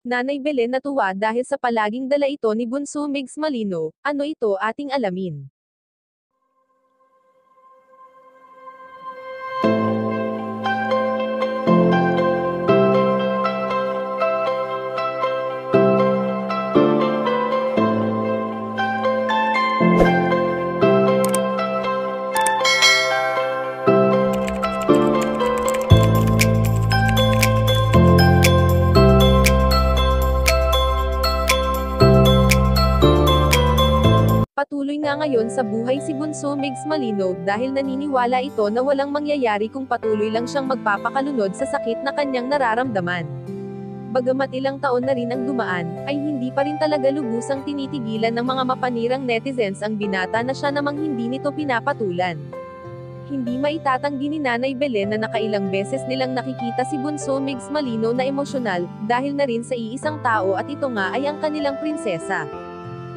Nanay Belen natuwa dahil sa palaging dala ito ni Bunso Migs Malino. Ano ito ating alamin? Patuloy nga ngayon sa buhay si Bunso Migs Malino dahil naniniwala ito na walang mangyayari kung patuloy lang siyang magpapakalunod sa sakit na kanyang nararamdaman. Bagamat ilang taon na rin ang dumaan, ay hindi pa rin talaga lubusang tinitigilan ng mga mapanirang netizens ang binata na siya namang hindi nito pinapatulan. Hindi maitatanggi ni Nanay Belen na nakailang beses nilang nakikita si Bunso Migs Malino na emosyonal, dahil na rin sa iisang tao at ito nga ay ang kanilang prinsesa.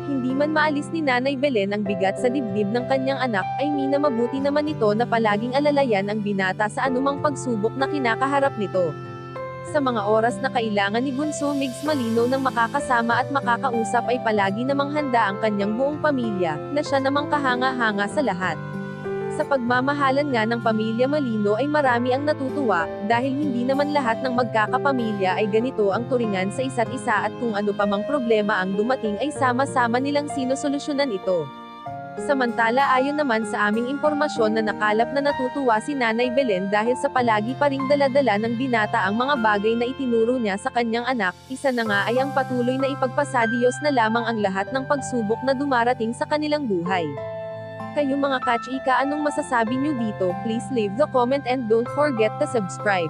Hindi man maalis ni Nanay Belen ang bigat sa dibdib ng kanyang anak, ay minamabuti naman ito na palaging alalayan ang binata sa anumang pagsubok na kinakaharap nito. Sa mga oras na kailangan ni Bunso Migs Malino ng makakasama at makakausap ay palagi namang handa ang kanyang buong pamilya, na siya namang kahanga-hanga sa lahat. Sa pagmamahalan nga ng pamilya Malino ay marami ang natutuwa, dahil hindi naman lahat ng magkakapamilya ay ganito ang turingan sa isa't isa at kung ano pa mang problema ang dumating ay sama-sama nilang sinusolusyonan ito. Samantala ayon naman sa aming impormasyon na nakalap na natutuwa si Nanay Belen dahil sa palagi pa ring dala-dala ng binata ang mga bagay na itinuro niya sa kanyang anak, isa na nga ay ang patuloy na ipagpasadiyos na lamang ang lahat ng pagsubok na dumarating sa kanilang buhay. Kayo mga kachika, anong masasabi nyo dito? Please leave the comment and don't forget to subscribe.